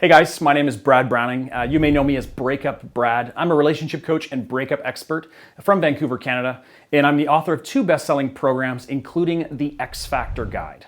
Hey guys, my name is Brad Browning. You may know me as Breakup Brad. I'm a relationship coach and breakup expert from Vancouver, Canada, and I'm the author of 2 best-selling programs, including the X Factor Guide.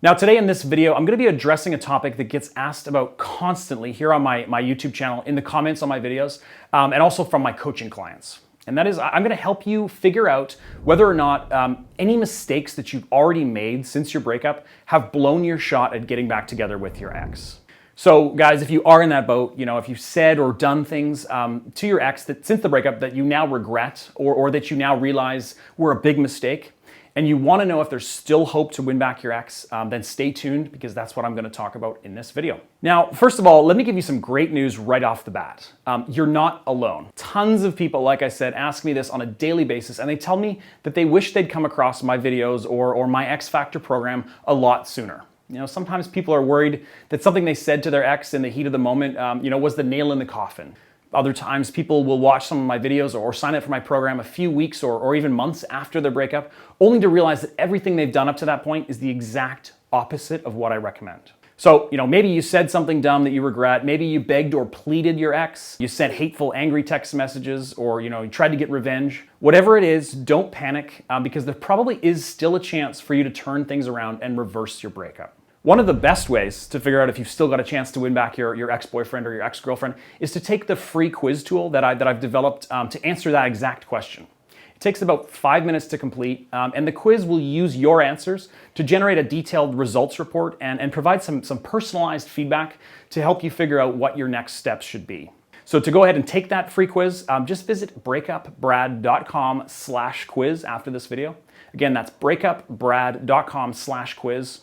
Now today in this video, I'm going to be addressing a topic that gets asked about constantly here on my YouTube channel, in the comments on my videos, and also from my coaching clients. And that is, I'm going to help you figure out whether or not any mistakes that you've already made since your breakup have blown your shot at getting back together with your ex. So guys, if you are in that boat, if you've said or done things to your ex that since the breakup that you now regret or that you now realize were a big mistake, and you want to know if there's still hope to win back your ex, then stay tuned because that's what I'm going to talk about in this video. Now, first of all, let me give you some great news right off the bat. You're not alone. Tons of people, like I said, ask me this on a daily basis, and they tell me that they wish they'd come across my videos or my X Factor program a lot sooner. Sometimes people are worried that something they said to their ex in the heat of the moment, was the nail in the coffin. Other times people will watch some of my videos or sign up for my program a few weeks or even months after their breakup, only to realize that everything they've done up to that point is the exact opposite of what I recommend. So, maybe you said something dumb that you regret, maybe you begged or pleaded your ex, you sent hateful, angry text messages, or you tried to get revenge. Whatever it is, don't panic because there probably is still a chance for you to turn things around and reverse your breakup. One of the best ways to figure out if you've still got a chance to win back your ex-boyfriend or your ex-girlfriend is to take the free quiz tool that I've developed to answer that exact question. It takes about 5 minutes to complete, and the quiz will use your answers to generate a detailed results report and provide some personalized feedback to help you figure out what your next steps should be. So to go ahead and take that free quiz, just visit breakupbrad.com/quiz after this video. Again, that's breakupbrad.com/quiz.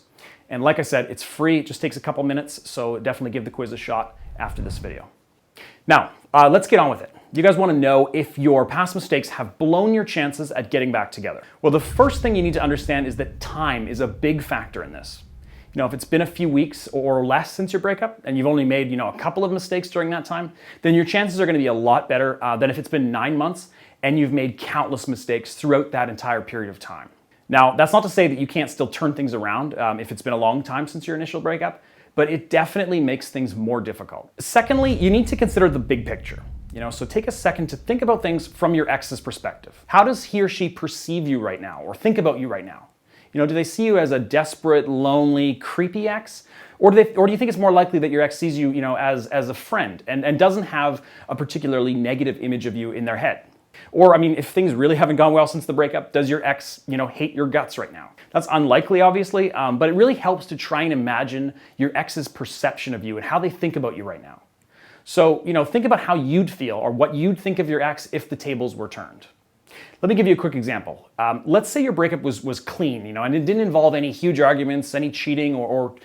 And like I said, it's free. It just takes a couple minutes, so definitely give the quiz a shot after this video. Now, let's get on with it. You guys want to know if your past mistakes have blown your chances at getting back together. Well, the first thing you need to understand is that time is a big factor in this. If it's been a few weeks or less since your breakup and you've only made a couple of mistakes during that time, then your chances are going to be a lot better than if it's been 9 months and you've made countless mistakes throughout that entire period of time. Now, that's not to say that you can't still turn things around if it's been a long time since your initial breakup, but it definitely makes things more difficult. Secondly, you need to consider the big picture. So take a second to think about things from your ex's perspective. How does he or she perceive you right now or think about you right now? Do they see you as a desperate, lonely, creepy ex? Or do you think it's more likely that your ex sees you, as a friend and doesn't have a particularly negative image of you in their head? Or, if things really haven't gone well since the breakup, does your ex, hate your guts right now? That's unlikely, obviously, but it really helps to try and imagine your ex's perception of you and how they think about you right now. So, think about how you'd feel or what you'd think of your ex if the tables were turned. Let me give you a quick example. Let's say your breakup was clean, and it didn't involve any huge arguments, any cheating, or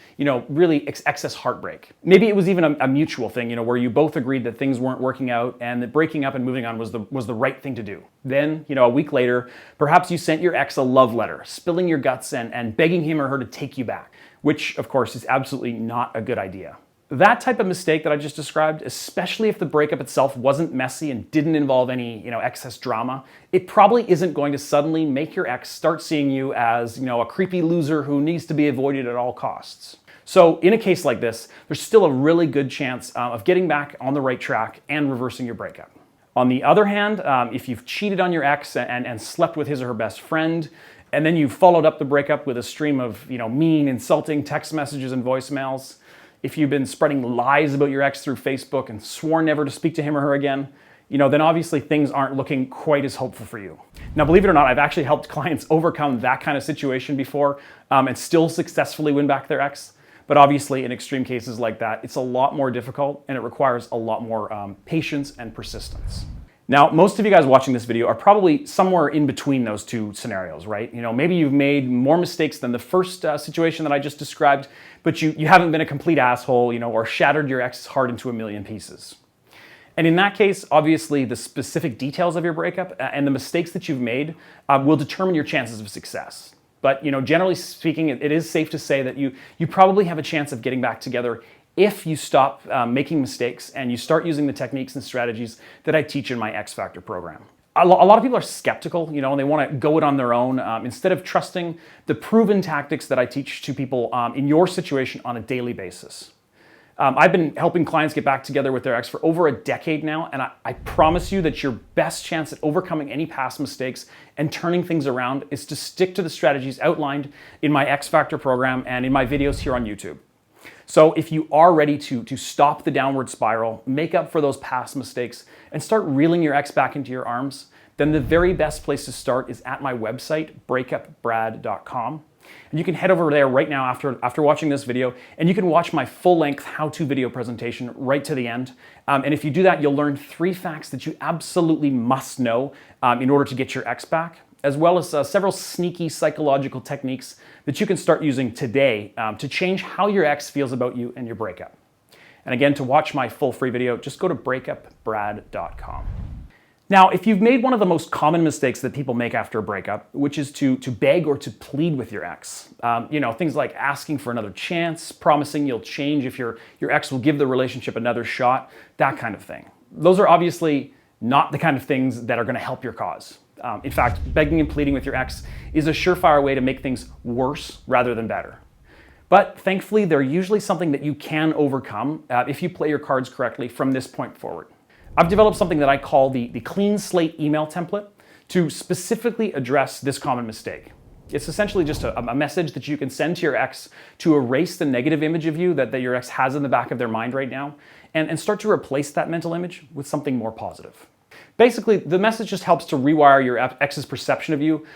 really excess heartbreak. Maybe it was even a mutual thing, where you both agreed that things weren't working out and that breaking up and moving on was the right thing to do. Then, a week later, perhaps you sent your ex a love letter, spilling your guts and begging him or her to take you back, which, of course, is absolutely not a good idea. That type of mistake that I just described, especially if the breakup itself wasn't messy and didn't involve any, excess drama, it probably isn't going to suddenly make your ex start seeing you as, a creepy loser who needs to be avoided at all costs. So in a case like this, there's still a really good chance of getting back on the right track and reversing your breakup. On the other hand, if you've cheated on your ex and slept with his or her best friend, and then you followed up the breakup with a stream of, mean, insulting text messages and voicemails, if you've been spreading lies about your ex through Facebook and sworn never to speak to him or her again, then obviously things aren't looking quite as hopeful for you. Now, believe it or not, I've actually helped clients overcome that kind of situation before and still successfully win back their ex. But obviously, in extreme cases like that, it's a lot more difficult and it requires a lot more patience and persistence. Now, most of you guys watching this video are probably somewhere in between those two scenarios, right? Maybe you've made more mistakes than the first situation that I just described, but you haven't been a complete asshole, or shattered your ex's heart into a million pieces. And in that case, obviously, the specific details of your breakup and the mistakes that you've made will determine your chances of success. But, generally speaking, it is safe to say that you probably have a chance of getting back together if you stop making mistakes and you start using the techniques and strategies that I teach in my X Factor program. A lot of people are skeptical, and they want to go it on their own instead of trusting the proven tactics that I teach to people in your situation on a daily basis. I've been helping clients get back together with their ex for over a decade now, and I promise you that your best chance at overcoming any past mistakes and turning things around is to stick to the strategies outlined in my X Factor program and in my videos here on YouTube. So if you are ready to stop the downward spiral, make up for those past mistakes, and start reeling your ex back into your arms, then the very best place to start is at my website, breakupbrad.com. And you can head over there right now after watching this video, and you can watch my full-length how-to video presentation right to the end. And if you do that, you'll learn 3 facts that you absolutely must know in order to get your ex back, as well as several sneaky psychological techniques that you can start using today to change how your ex feels about you and your breakup. And again, to watch my full free video, just go to breakupbrad.com. Now, if you've made one of the most common mistakes that people make after a breakup, which is to beg or to plead with your ex, things like asking for another chance, promising you'll change if your ex will give the relationship another shot, that kind of thing. Those are obviously not the kind of things that are going to help your cause. In fact, begging and pleading with your ex is a surefire way to make things worse rather than better. But thankfully, they're usually something that you can overcome if you play your cards correctly from this point forward. I've developed something that I call the clean slate email template to specifically address this common mistake. It's essentially just a message that you can send to your ex to erase the negative image of you that your ex has in the back of their mind right now and start to replace that mental image with something more positive. Basically, the message just helps to rewire your ex's perception of you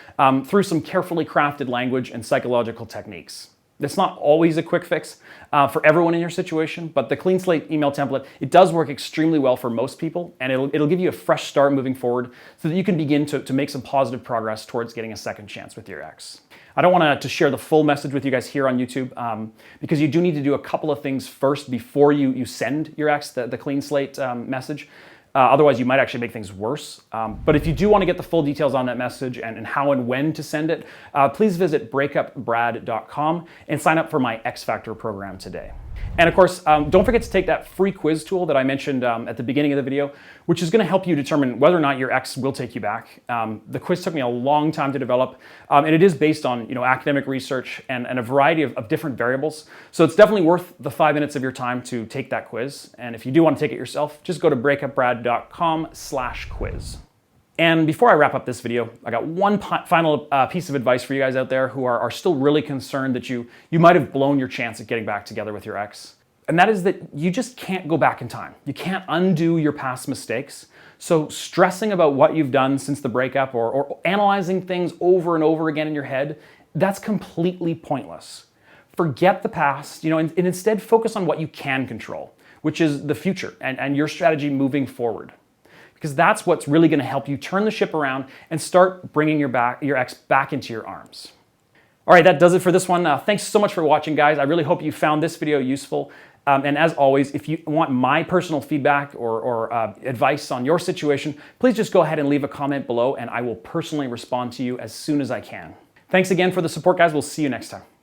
through some carefully crafted language and psychological techniques. It's not always a quick fix for everyone in your situation, but the clean slate email template, it does work extremely well for most people, and it'll give you a fresh start moving forward so that you can begin to make some positive progress towards getting a second chance with your ex. I don't want to share the full message with you guys here on YouTube because you do need to do a couple of things first before you send your ex the clean slate message. Otherwise, you might actually make things worse. But if you do want to get the full details on that message and how and when to send it, please visit breakupbrad.com and sign up for my X Factor program today. And of course, don't forget to take that free quiz tool that I mentioned at the beginning of the video, which is going to help you determine whether or not your ex will take you back. The quiz took me a long time to develop, and it is based on academic research and a variety of different variables. So it's definitely worth the 5 minutes of your time to take that quiz. And if you do want to take it yourself, just go to breakupbrad.com/quiz. And before I wrap up this video, I got one final piece of advice for you guys out there who are still really concerned that you might have blown your chance at getting back together with your ex. And that is that you just can't go back in time. You can't undo your past mistakes. So stressing about what you've done since the breakup or analyzing things over and over again in your head, that's completely pointless. Forget the past, and instead focus on what you can control, which is the future and your strategy moving forward. Because that's what's really going to help you turn the ship around and start bringing your ex back into your arms. All right, that does it for this one. Thanks so much for watching, guys. I really hope you found this video useful. And as always, if you want my personal feedback or advice on your situation, please just go ahead and leave a comment below, and I will personally respond to you as soon as I can. Thanks again for the support, guys. We'll see you next time.